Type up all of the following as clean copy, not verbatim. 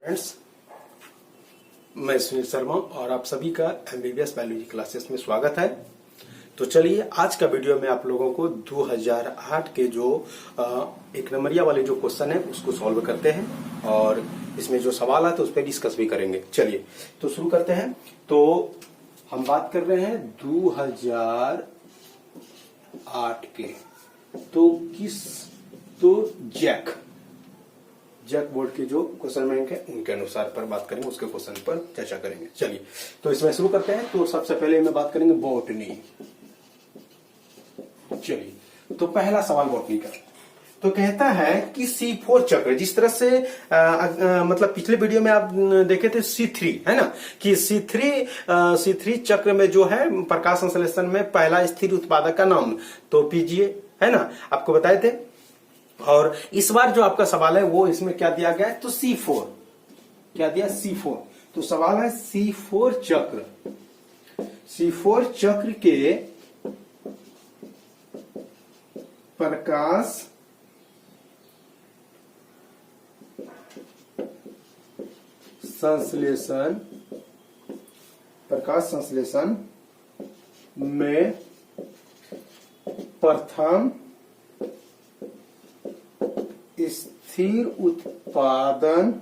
Friends, मैं सुनील शर्मा और आप सभी का एमबीबीएस बायोलॉजी क्लासेस में स्वागत है। तो चलिए आज का वीडियो में आप लोगों को 2008 के जो एक नंबरिया वाले जो क्वेश्चन है उसको सॉल्व करते हैं और इसमें जो सवाल है तो उस पर डिस्कस भी करेंगे। चलिए तो शुरू करते हैं। तो हम बात कर रहे हैं 2008 के। तो जैक बोर्ड के जो क्वेश्चन बैंक है उनके अनुसार पर बात करेंगे, उसके क्वेश्चन पर चर्चा करेंगे। चलिए तो इसमें शुरू करते हैं। तो सबसे पहले मैं बात करेंगे बॉटनी। चलिए तो पहला सवाल बॉटनी का तो कहता है कि C4 चक्र, जिस तरह से मतलब पिछले वीडियो में आप देखे थे C3 है ना, कि C3 चक्र में जो है प्रकाश संश्लेषण में पहला स्थिर उत्पादक का नाम तो PGA है ना, आपको बताए थे। और इस बार जो आपका सवाल है वो इसमें क्या दिया गया है, तो C4 क्या दिया, C4। तो सवाल है C4 चक्र के प्रकाश संश्लेषण में प्रथम स्थिर उत्पादन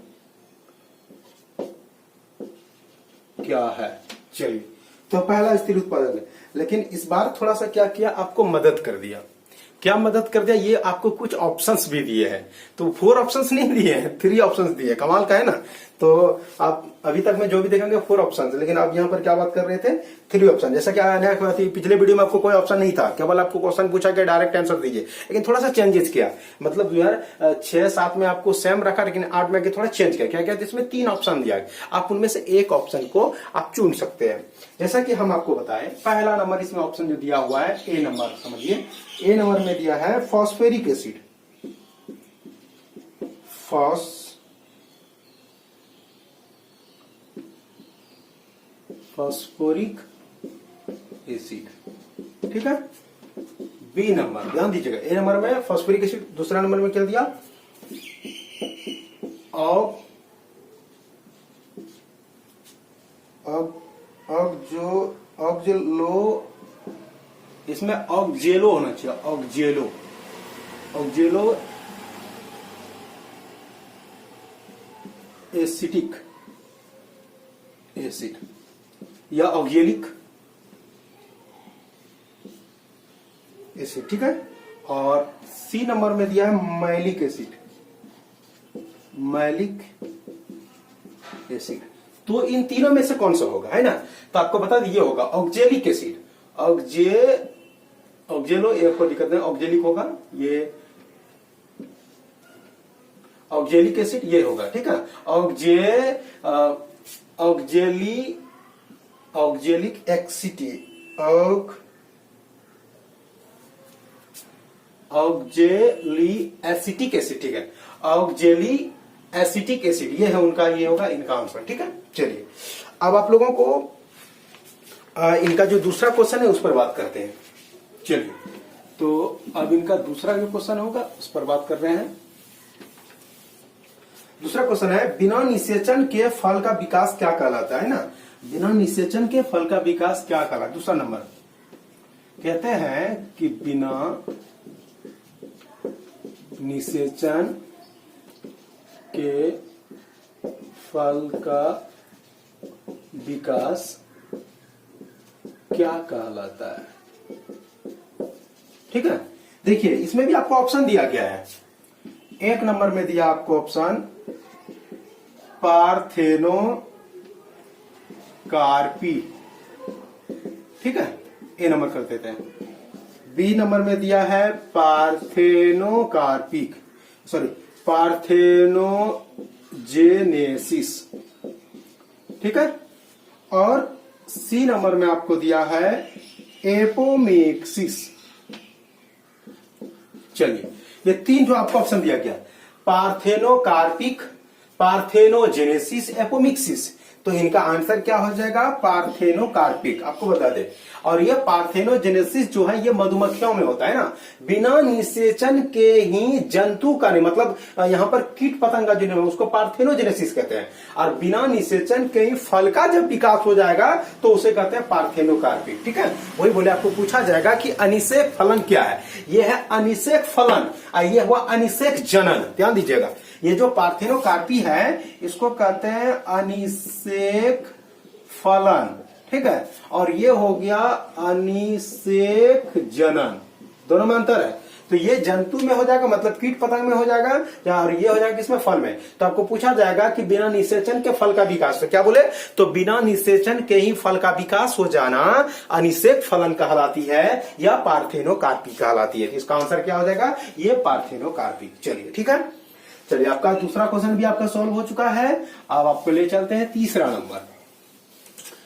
क्या है। चलिए तो पहला स्थिर उत्पादन है, लेकिन इस बार थोड़ा सा क्या किया, आपको मदद कर दिया। क्या मदद कर दिया, ये आपको कुछ ऑप्शंस भी दिए हैं। तो 4 ऑप्शंस नहीं दिए हैं, 3 ऑप्शंस दिए। कमाल का है ना। तो आप अभी तक में जो भी देखेंगे 4 ऑप्शंस, लेकिन आप यहाँ पर क्या बात कर रहे थे, 3 ऑप्शन। जैसा क्या नया थी, पिछले वीडियो में आपको कोई ऑप्शन नहीं था, केवल आपको क्वेश्चन पूछा कि डायरेक्ट आंसर दीजिए, लेकिन थोड़ा सा चेंजेस किया। मतलब यार 6-7 में आपको सेम रखा, लेकिन 8 में थोड़ा चेंज किया। क्या क्या, इसमें 3 ऑप्शन दिया, आप उनमें से एक ऑप्शन को आप चुन सकते हैं। जैसा कि हम आपको बताएं, पहला नंबर इसमें ऑप्शन जो दिया हुआ है ए नंबर, समझिए ए नंबर में दिया है फॉस्फेरिक एसिड। फॉस्फोरिक एसिड, ठीक है। बी नंबर ध्यान दीजिएगा, ए नंबर में फॉस्फोरिक एसिड, दूसरा नंबर में क्या दिया, ऑक्जेलो, इसमें ऑक्जेलो होना चाहिए, ऑक्जेलो एसिटिक एसिड या ऑक्जेलिक एसिड, ठीक है। और सी नंबर में दिया है मैलिक एसिड। तो इन तीनों में से कौन सा होगा, है ना। तो आपको बता दीजिए, होगा ऑक्जेलिक एसिड, ऑक्जेलो, ये आपको दिक्कत है, ऑक्जेलिक होगा, ये ऑक्जेलिक एसिड ये होगा, ठीक है। ऑक्जेलिक एसिटिक एसिड, ठीक है। ऑक्जेली एसिटिक एसिड ये है उनका, ये होगा इनका आंसर, ठीक है। चलिए अब आप लोगों को इनका जो दूसरा क्वेश्चन है उस पर बात करते हैं। चलिए तो अब इनका दूसरा जो क्वेश्चन होगा उस पर बात कर रहे हैं। दूसरा क्वेश्चन है, बिना निषेचन के फल का विकास क्या कहलाता है ना। बिना निषेचन के फल का विकास क्या कहलाता है। दूसरा नंबर कहते हैं कि बिना निषेचन के फल का विकास क्या कहलाता है, ठीक है। देखिए इसमें भी आपको ऑप्शन दिया गया है। एक नंबर में दिया आपको ऑप्शन पार्थेनोकार्पी, ठीक है, ए नंबर कर देते हैं। बी नंबर में दिया है पार्थेनोजेनेसिस, ठीक है। और सी नंबर में आपको दिया है एपोमेक्सिस। चलिए ये 3 जो आपको ऑप्शन दिया गया, पार्थेनोकार्पिक, पार्थेनोजेनेसिस, एपोमिक्सिस। तो इनका आंसर क्या हो जाएगा? पार्थेनोकार्पिक। आपको बता दे, और ये पार्थेनोजेनेसिस जो है ये मधुमक्खियों में होता है ना, बिना निषेचन के ही जंतु का नहीं, मतलब यहाँ पर कीट पतंगा जो है उसको पार्थेनोजेनेसिस कहते हैं, और बिना निषेचन के ही फल का जब विकास हो जाएगा तो उसे कहते हैं पार्थेनोकार्पिक। ठीक है, वही बोले आपको पूछा जाएगा कि अनिषेक फलन क्या है। ये है अनिषेक फलन, ये हुआ अनिषेक जनन। ध्यान दीजिएगा, ये जो पार्थेनोकार्पी है इसको कहते हैं अनिषेक फलन। ठीक है, और ये हो गया अनिषेक जनन, दोनों में अंतर है। तो ये जंतु में हो जाएगा, मतलब कीट पतंग में हो जाएगा, और ये हो जाएगा किसमें? फल में। तो आपको पूछा जाएगा कि बिना निषेचन के फल का विकास, तो क्या बोले? तो बिना निषेचन के ही फल का विकास हो जाना अनिषेक फलन कहलाती है या पार्थेनोकार्पी कहलाती है। इसका आंसर क्या हो जाएगा? ये पार्थेनोकार्पी। चलिए ठीक है, चलिए आपका दूसरा क्वेश्चन भी आपका सॉल्व हो चुका है। अब आपको ले चलते हैं तीसरा नंबर,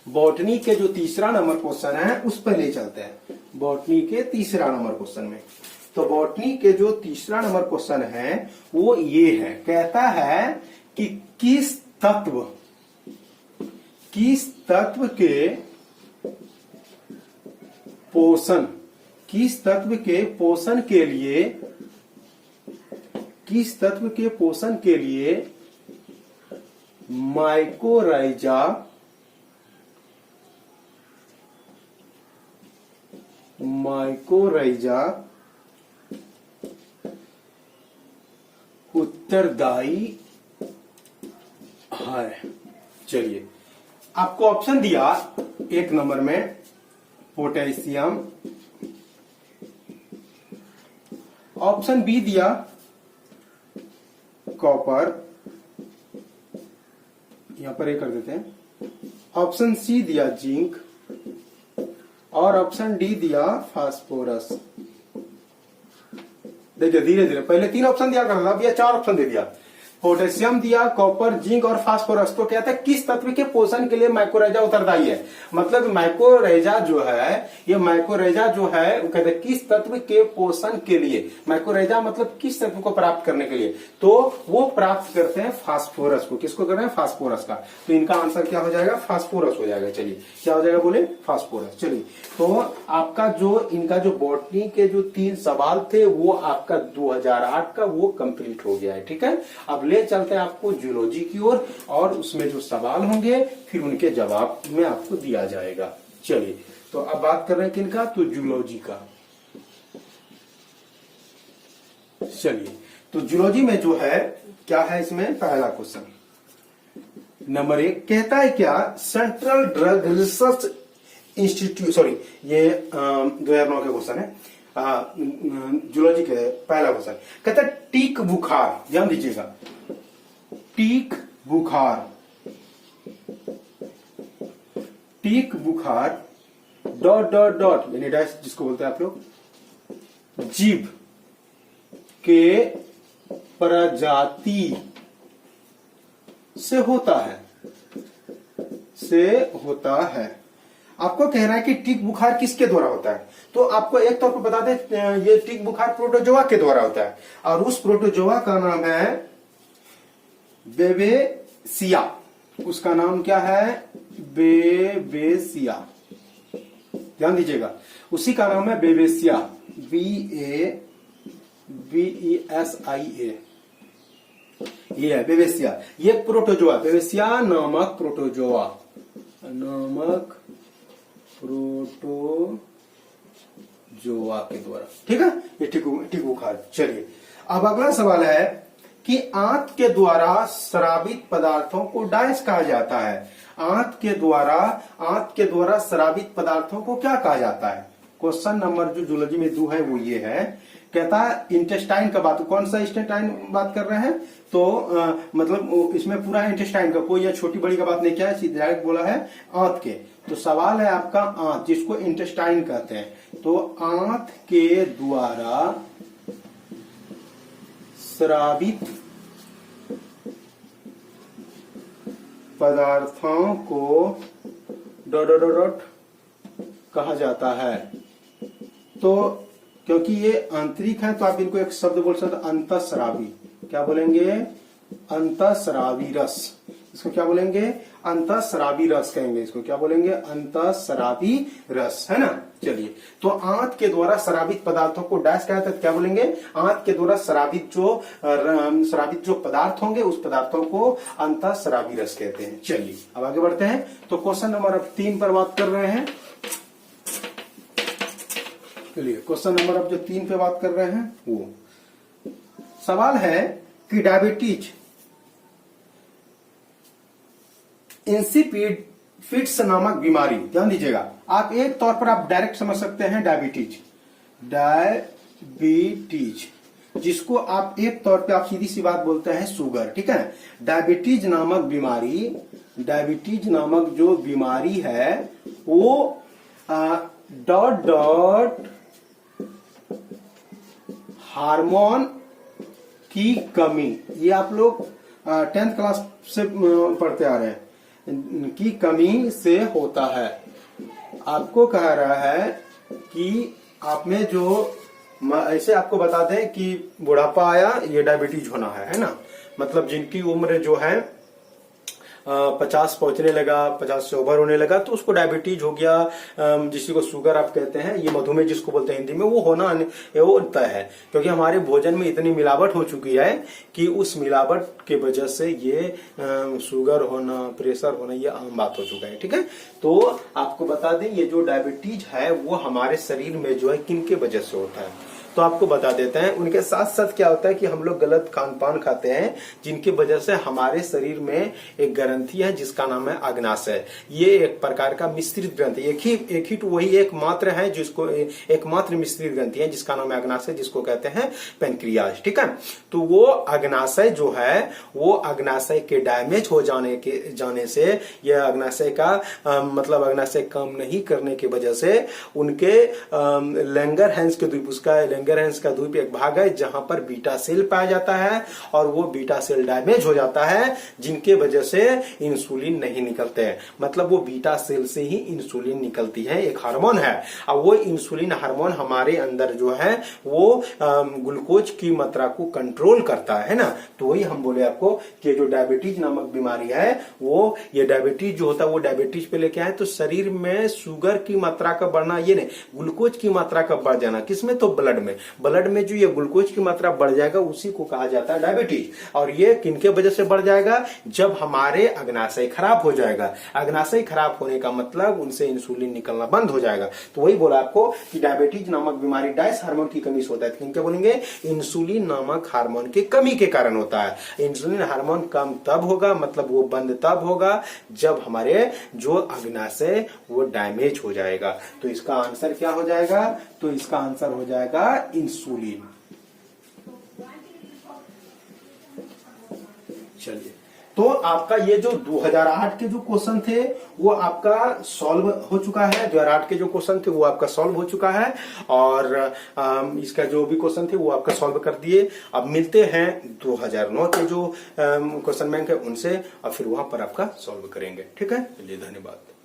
बॉटनी के जो तीसरा नंबर क्वेश्चन है उस पर ले चलते हैं। बॉटनी के तीसरा नंबर क्वेश्चन में, तो बॉटनी के जो तीसरा नंबर क्वेश्चन है वो ये है, कहता है कि किस तत्व के पोषण, किस तत्व के पोषण के लिए, किस तत्व के पोषण के लिए माइकोराइजा उत्तरदायी है। चलिए आपको ऑप्शन दिया एक नंबर में पोटेशियम, ऑप्शन बी दिया कॉपर, यहां पर ये कर देते हैं, ऑप्शन सी दिया जिंक, और ऑप्शन डी दिया फास्फोरस। देखिए धीरे धीरे, पहले 3 ऑप्शन दिया करता था, अब ये 4 ऑप्शन दे दिया। पोटेशियम दिया, कॉपर, जिंक और फास्फोरस। तो कहता है किस तत्व के पोषण के लिए माइकोराइजा उत्तरदायी है। मतलब माइकोराइजा जो है, ये माइकोराइजा जो है वो कहते हैं किस तत्व के पोषण के लिए, माइकोराइजा मतलब किस तत्व को प्राप्त करने के लिए, तो वो प्राप्त करते हैं फास्फोरस को। किसको कर रहे हैं? फास्फोरस का। तो इनका आंसर क्या हो जाएगा? फास्फोरस हो जाएगा। चलिए क्या हो जाएगा? बोले फास्फोरस। चलिए तो आपका जो इनका जो बॉटनी के जो 3 सवाल थे वो आपका 2008 का वो कंप्लीट हो गया है। ठीक है, अब ले चलते हैं आपको जूलॉजी की ओर, और उसमें जो सवाल होंगे फिर उनके जवाब में आपको दिया जाएगा। चलिए तो अब बात कर रहे हैं किनका? तो जूलॉजी का। चलिए तो जूलॉजी में जो है क्या है, इसमें पहला क्वेश्चन नंबर 1 कहता है क्या, central drug research institute, sorry ये 2009 का क्वेश्चन है, जूलॉजी के पहला क्वेश्चन कहता है टीक बुखार, ध्यान दीजिएगा, टीक बुखार डॉट डॉट डॉट यानी डैश जिसको बोलते हैं आप लोग, जीभ के प्रजाति से होता है। आपको कहना है कि टीक बुखार किसके द्वारा होता है। तो आपको एक तौर पर बता दें, ये टीक बुखार प्रोटोजोआ के द्वारा होता है, और उस प्रोटोजोआ का नाम है बेबेसिया। उसका नाम क्या है? बेबेसिया। ध्यान दीजिएगा, उसी का नाम है बेबेसिया, BABESIA। ये है बेबेसिया, ये प्रोटोजोआ, बेबेसिया नामक प्रोटोजोआ के द्वारा। ठीक है, ये टीक बुखार। चलिए अब अगला सवाल है कि आंत के द्वारा स्रावित पदार्थों को डैश कहा जाता है। आंत के द्वारा स्रावित पदार्थों को क्या कहा जाता है? क्वेश्चन नंबर जो जूलॉजी में 2 है वो ये है, कहता है इंटेस्टाइन का बात, कौन सा इंटेस्टाइन बात कर रहे हैं? तो मतलब इसमें पूरा इंटेस्टाइन का, कोई या छोटी बड़ी का बात नहीं किया है, सीधे डायरेक्ट बोला है आंत के। तो सवाल है आपका आंत, जिसको इंटेस्टाइन कहते हैं। तो आंत के द्वारा स्रावित पदार्थों को डॉट डॉट डॉट कहा जाता है। तो क्योंकि ये आंतरिक है तो आप इनको एक शब्द बोल सकते, अंतःस्रावी। क्या बोलेंगे? अंतःस्रावी रस, इसको क्या बोलेंगे? अंतःस्रावी रस कहेंगे। इसको क्या बोलेंगे? अंतःस्रावी रस, है ना। चलिए, तो आंत के द्वारा स्रावित पदार्थों को डैश कहते हैं, क्या बोलेंगे? आंत के द्वारा स्रावित जो पदार्थ होंगे उस पदार्थों को अंतःस्रावी रस कहते हैं। चलिए अब आगे बढ़ते हैं। तो क्वेश्चन नंबर अब 3 पर बात कर रहे हैं। चलिए क्वेश्चन नंबर अब जो 3 पे बात कर रहे हैं, वो सवाल है कि डायबिटीज इंसिपिड्स नामक बीमारी, ध्यान दीजिएगा, आप एक तौर पर आप डायरेक्ट समझ सकते हैं डायबिटीज, जिसको आप एक तौर पे आप सीधी सी बात बोलते हैं शुगर, ठीक है। डायबिटीज नामक जो बीमारी है वो हार्मोन की कमी, ये आप लोग 10th क्लास से पढ़ते आ रहे हैं, की कमी से होता है। आपको कह रहा है कि आप में जो ऐसे आपको बता दें कि बुढ़ापा आया, ये डायबिटीज होना है ना। मतलब जिनकी उम्र जो है 50 पहुंचने लगा, 50 से ओवर होने लगा, तो उसको डायबिटीज हो गया। जिसी को शुगर आप कहते हैं, ये मधुमेह जिसको बोलते हैं हिंदी में, वो होना वो तय है। क्योंकि हमारे भोजन में इतनी मिलावट हो चुकी है कि उस मिलावट के वजह से ये शुगर होना, प्रेशर होना, ये आम बात हो चुका है, ठीक है। तो आपको बता दें, ये जो डायबिटीज है वो हमारे शरीर में जो है किन के वजह से होता है, तो आपको बता देते हैं। उनके साथ साथ क्या होता है कि हम लोग गलत खान पान खाते हैं, जिनकी वजह से हमारे शरीर में एक ग्रंथि है जिसका नाम है अग्नाशय। ये एक प्रकार का मिश्रित ग्रंथि, एक ही तो वही एकमात्र है जिसको एकमात्र मिश्रित ग्रंथि है जिसका नाम है अग्नाशय, जिसको कहते हैं पेनक्रियाज, ठीक है। तो वो अग्नाशय जो है, वो अग्नाशय के डैमेज हो जाने से, यह अग्नाशय का मतलब अग्नाशय काम नहीं करने की वजह से उनके लैंगरहैंस के द्वीप, उसका लैंगरहैंस का द्वीप एक भाग है जहां पर बीटा सेल पाया जाता है, और वो बीटा सेल डैमेज हो जाता है, जिनके वजह से इंसुलिन नहीं निकलते हैं। मतलब वो बीटा सेल से ही इंसुलिन निकलती है, एक हार्मोन है। अब वो इंसुलिन हार्मोन हमारे अंदर जो है वो ग्लूकोज की मात्रा को कंट्रोल करता है ना। तो वही हम बोले आपको कि जो डायबिटीज नामक बीमारी है, वो ये डायबिटीज जो होता है वो डायबिटीज पे लेके आए तो शरीर में शुगर की मात्रा का बढ़ना, ये नहीं, ग्लूकोज की मात्रा का बढ़ जाना, किसमें? तो ब्लड में जो ये ग्लूकोज की मात्रा बढ़ जाएगा उसी को कहा जाता है डायबिटीज। और ये किनके वजह से बढ़ जाएगा? जब हमारे अग्नाशय खराब हो जाएगा। अग्नाशय खराब होने का मतलब उनसे इंसुलिन निकलना बंद हो जाएगा। तो वही बोला आपको कि डायबिटीज नामक बीमारी डाइस हार्मोन की कमी से होता है। किनके बोलेंगे? इंसुलिन नामक हार्मोन की कमी के कारण होता है। इंसुलिन हार्मोन कम तब होगा, मतलब वो बंद तब होगा जब हमारे जो अग्नाशय वो डैमेज हो जाएगा। तो इसका आंसर क्या हो जाएगा? तो इसका आंसर हो जाएगा इंसुलिन। चलिए, तो आपका ये जो 2008 के जो क्वेश्चन थे वो आपका सॉल्व हो चुका है। 2008 के जो क्वेश्चन थे वो आपका सॉल्व हो चुका है, और इसका जो भी क्वेश्चन थे वो आपका सॉल्व कर दिए। अब मिलते हैं 2009 के जो क्वेश्चन बैंक है उनसे, और फिर वहां पर आपका सॉल्व करेंगे, ठीक है। चलिए, धन्यवाद।